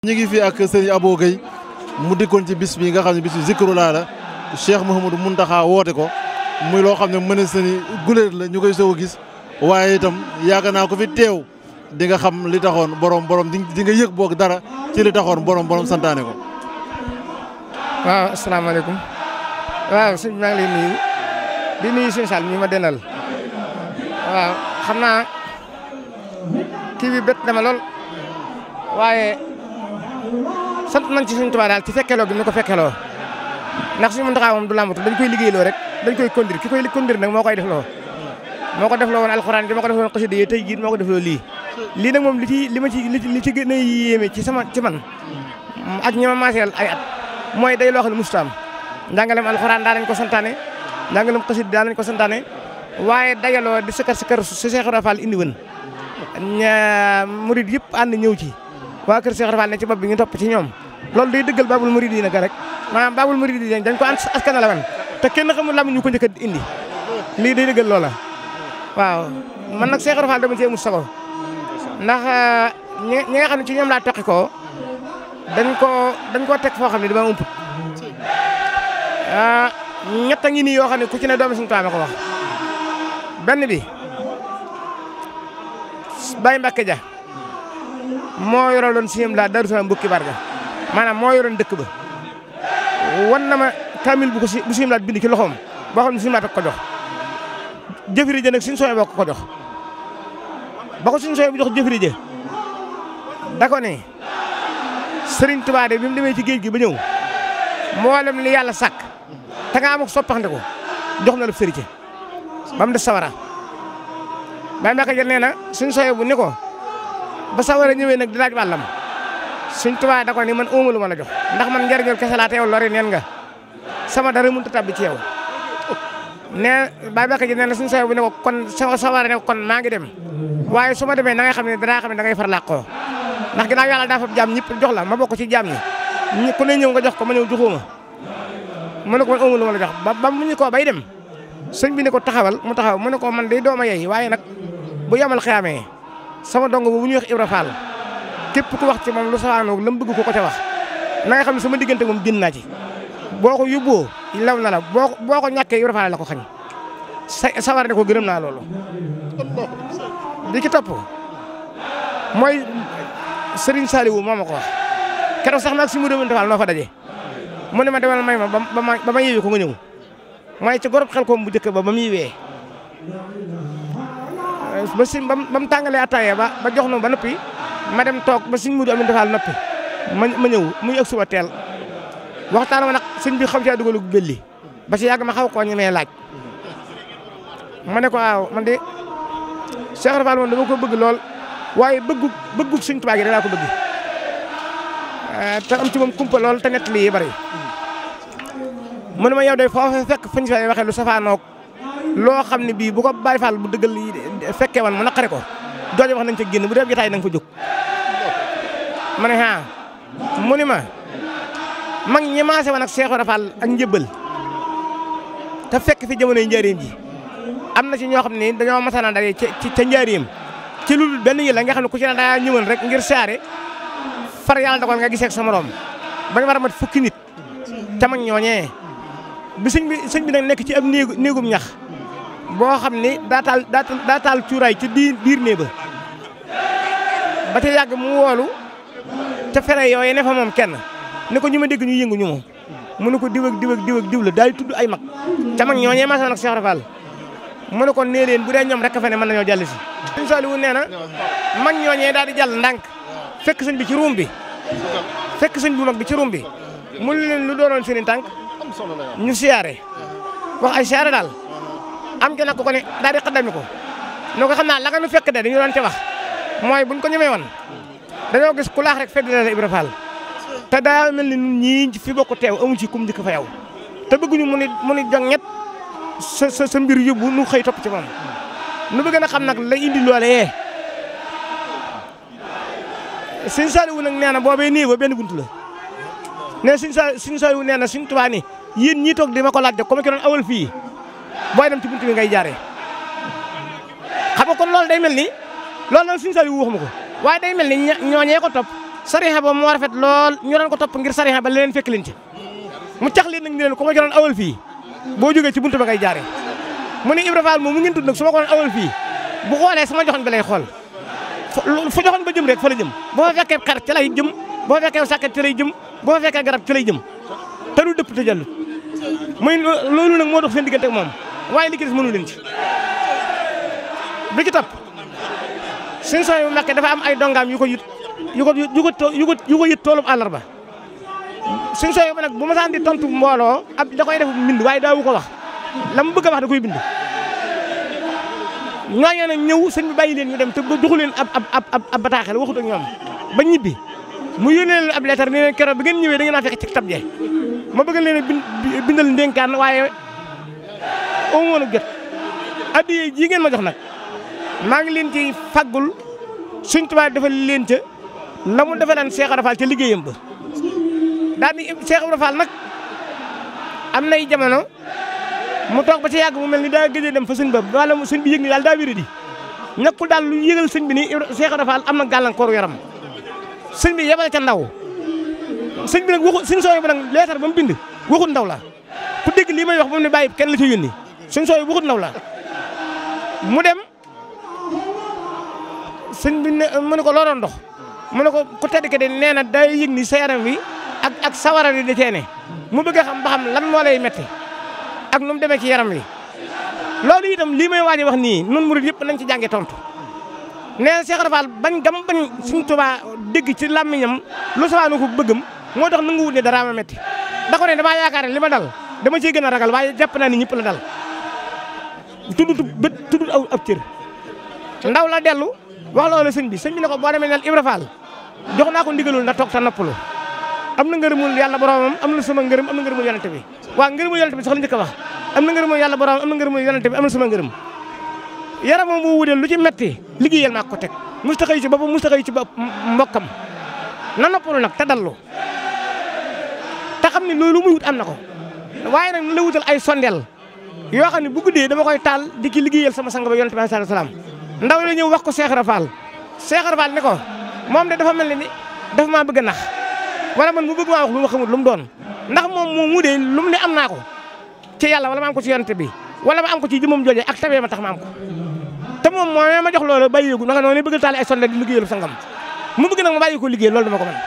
ñu ngi fi ak Serigne Abo Gueye mu dikkoon ci bis bi nga xam ne bis bi Zikrullaah la Cheikh Mouhamadou Mountakha woote ko muy loo xam ne mën na ni guléet la ñu koy soog a gis waaye itam yaakaar naa ko fi teew di nga xam li taxoon borom di nga yëg boog dara ci li taxoon borom santaane ko. waaw asalaamaaleykum waaw sëñ bi maa ngi lay nuyu di nuyu sëñ Sall mi ma denal waaw xam naa kii bi bett dama lool waaye sant nañ ci Sëñ Tuubaa daal ci fekkeloo gi ñu ko fekkeloo ndax suñu Muntaxaa moom du làmbatu dañ koy liggéeyloo rek dañ koy conduire ki koy conduire nag moo koy defloo woon alxuraan gi moo ko defloo woon xasida yi tey jii moo ko defloo lii nag moom li ci gën a yéeme ci man ak ñi ma maaseel ay at mooy day loo xam ne mustaam njàngalem alxuraan daa nañ ko santaane njàngalem xasida daa nañ ko santaane waaye dajaloo di sëkkar si Cheikh Ibra Fall indi woon murid yëpp ànd ñëw ci waa kër Cheikh Ibra Fall ne ci bopp bi ñu topp ci ñoom loolu day dëggal babul murid yi nag rek maanaam babul murid yi dañ ko askan la wan te kenn xamul lam ñu ko njëkk a indi lii day dëggal loola waaw man nag Cheikh Ibra Fall dama cee mus sago ndax ñi nga xam ne ci ñoom laa toqi ko dañ koo teg foo xam ne dama umput ñett a ngi nii yoo xam ne ku ci ne doomi Sëñ Tuubaa ma ko wax benn bi Baye Mbacke Dia moo yoraloon siyam laa Daaru Salaam mbokki barga maanaam moo yoroon dëkk ba wan na ma kamil bu siyam laa bind ci loxoom boo xam ne siyam laa ko jox jëfiri ja nag suñu sooy boo ko jox ba ko suñu sooy bu jox jëfiri ja da ko ne Sëriñ Tuubaa de bi mu demee ci géej gi ba ñëw mboolem li yàlla sàkk te nga am ak soppaxnde ko jox na la sëriñ ba mu des sawara Baye Mbacke Dia nee na suñu sooy bu ni ko ba sawara ñëwee nag di laaj wàllam Sëñ Tuubaa da ko ni man óomu lu ma la jox ndax man njëriñul kese laa teewul lori neen nga sama dara mënut a tabbi ci yow nee Baye Mbacke Dia nee na suñu sooy bu ne ko kon sawara ne ko kon maa ngi dem waaye su ma demee na nga xam ne danaa xam ne da ngay far làqoo ndax ginnaaw yàlla daa fa jaam ñëpp jox la ma bokk ci jaam ñi ku ne ñëw nga jox ko ma ñëw joxuma mu ne ko man óomu lu ma la jox ba mu ñu ko bay dem sëñ bi ne ko taxawal mu taxaw mu ne ko man day dooma yey waaye nag bu yamal xiyaamee sama dong bu ñuy wax Ibra Fall képp ku wax ci moom lu sawaanoog la mu bëgg ko ca wax na nga xam ne sama diggante moom génn naa ci boo ko yóbboo law na la boo ko ñàkkee Ibra Fall la ko xañ sawar ne ko gërëm naa loolu di ci topp mooy Serigne Saliou moo ma ko wax keroog sax naag si mu demante Fall noo fa daje mu ne ma demal may ma ba ma yeewee ko nga ñëw mooy ci gorob xel koom bu njëkk ba mu yiwee ba mu tàngalee ataaya ba jox na ba noppi ma dem toog ba sëñ Mudu Amin Fall noppi ma ñëw muy ëgg suba teel waxtaan ma nag sëñ bi xam caa dugalu belli ba ci yàgg ma xaw koo ñemee laaj ma ne ko waaw man de Cheikh Ibra Fall moom dama ko bëgg lool waaye bëggu Sëñ Tuubaa gi da laa ko bëgg te am ci moom kumpa lool te nett lii bari mu ne ma yow de foofu fekk fañ fay waxee lu safaanoog loo xam ne bii bu ko Baye Fall bu dëggal fekkee wan mu naqare ko jooju wax nañ ca génn bu dee jotaay na nga fa jóg ma ne mu ni ma mag ñi maase woon ak Cheikh Ibra Fall ak njëbbal te fekk fi jamonoy njaareem ji am na ci ñoo xam ne dañoo masana dare ca njaareem ci lu benn yi la nga xam ne ku ci ne daa ñëwoon rek ngir saare far yàlla dogal nga gisee ak sa morom bañ war a mat fukki nit te mag ñooñee bi sëñ bi nag nekk ci ab néegum ñax boo xam ne daa taal cuuraay ci biir néeg ba ca yàgg mu woolu ca fere yooyu ne fa moom kenn ni ko ñu ma dégg ñu yëngu ñu moom mu ne ko diw ak diw la daal di tudd ay mag ca mag ñooñee ma nag Cheikh Ibra Fall mu ne ko nee leen bu dee ñoom rek fa ne mën nañoo jàll si sëñ Saliou nee na mag ñooñee daal di jàll ndànk fekk sëñ bi ci ruum bi fekk sëñ bu mag bi ci ruum bi mu leen lu doonoon seen i tànk ñu siyaare wax ay siyaare daal am ke nag ko ne daal di xaddami ko noo ko xam naa la nga nu fekk de dañu doon ca wax mooy buñ ko ñemee woon dañoo gis ku laax rek fedd la Ibra Fall te daa mel ni ñun ñii fi bokk teew amu ci kum njëkk fa yow te bëgguñu mu ni jong ñett sa mbir yóbbu nu xëy topp ci moom nu bëgg na xam nag la indi loolee Sëñ Saliou nag nee na boobee nii ba benn buntu la ne Sëñ Saliou nee na Sëñ Tuubaa ni yéen ñii toog di ma ko laaj de comme ki doon awal fii booy dem ci buntu bi ngay jaaree xam nga kon loolu day mel ni loolu nag Sëñ Saliou wax ma ko waaye day mel ni ñooñee ko topp sariha ba moo rafet lool ñu doon ko topp ngir sariha ba leen fekk leen ci mu tax leen nag ni leen ku ma joroon awal fii boo jógee ci buntu ba ngay jaaree mu ne Ibra Fall moom mu ngeen tudd nag su ma ko doon awal fii bu xoolee sama joxoñ ba lay xool fu joxoñ ba jëm rek fa la jëm boo fa fekkee xar ci lay jëm boo fa fekkee sàkket ci lay jëm boo fa fekkee garab ci lay jëm te du dëpp te jàllut muy loolu nag moo dox seen diggante ak moom waaye li ci des mënu leen ci bi ci topp suñu sooy bu Mbàkke dafa am ay dongaam yu ko yët toolub àllarba suñu sooy bu nag bu ma saan di tontu mbooloo ab da koy def mbind waaye daawu ko wax la mu bëgg a wax da koy bind ñooñu nag ñëw sëñ bi bàyyi leen ñu dem te joxu leen ab bataaxel waxut ak ñoom ba ñibbi mu yónnee leen ab lettre ne leen keroog bi ngeen ñëwee da ngeen a fekk ci tab je ma bëgg leen a bindal ndénkaan waaye amu woon a jot addiya ji ngeen ma jox nag maa ngi leen ci faggul suñ tubaab defal leen ca la mu defalan Cheikh Ibra Fall ca liggéeyam ba daal ni Cheikh Ibra Fall nag am nay jamono mu toog ba ci yàgg mu mel ni daa gëj a dem fa sëñ ba wala sëñ bi yëg ni daal daa wéri di nekkul daal lu yëgal sëñ bi ni Cheikh Ibra Fall am na gàllankooru yaram sëñ bi yebal ca ndaw sëñ bi nag waxu suñ sooy ba nag leetar ba mu bind waxut ndaw la ku dégg lii may wax ba mu ne bàyyi kenn la ca yónni suñ sooy waxut ndaw la mu dem sëñ bi ne mu ne ko loo doon dox mu ne ko ku tedd ke de nee na day yëg ni sa yaram wi ak sawara wi da cee ne mu bëgg a xam ba xam lan moo lay metti ak nu mu demee ci yaram wi loolu itam lii may waaj a wax nii nun murid yëpp nañ ci jànge tontu nee na Cheikh Ibra Fall bañ gam bañ Sëñ Tuubaa dégg ci làmmiñam lu sawaanu ko bëggam moo tax nangu wut ne dara ma metti da ko ne damaa yaakaar ne li ma dal dama ciy gën a ragal waaye jàpp naa ni ñëpp la dal tuddut ab cër ndaw la dellu wax loolu sëñ bi ne ko boo demee nel Ibra Fall jox naa ko ndigalul na toog ta noppalu am na ngërëmul yàlla boromam am na sama ngërëm am na ngërëmul yonente bi waaw ngërëmul yonente bi sax la njëkk a wax am na ngërëmul yàlla boromam am na ngërëmul yonente bi am na sama ngërëm yaramam moo wudeel lu ci metti liggéeyal maa ko teg mustaxay ci boppam mustaxay ci bopp mbokkam na noppalu nag te dallu te xam ne loolu muy wut am na ko waaye nag na la wutal ay sondeel yoo xam ne bu guddee dama koy taal di ki liggéeyal sama sang ba yonente bi sallallahu alayhi wasallam ndaw la ñëw wax ko Cheikh Ibra Fall Cheikh Ibra Fall ne ko moom de dafa mel ni dafa maa bëgg a nax wala man mu bëgg maa wax lu ma xamul lu mu doon ndax moom moo mu dee lu mu ne am naa ko ci yàlla wala ma am ko ci yonente bi wala ma am ko ci jëmmam jooje ak tabee ma tax ma am ko te moom moo ma jox loolu bàyyi yëgu naka noonu bëgg taal ay sonde di liggéeyal sangam mu bëgg nag ma bàyyi ko liggéey loolu dama ko mën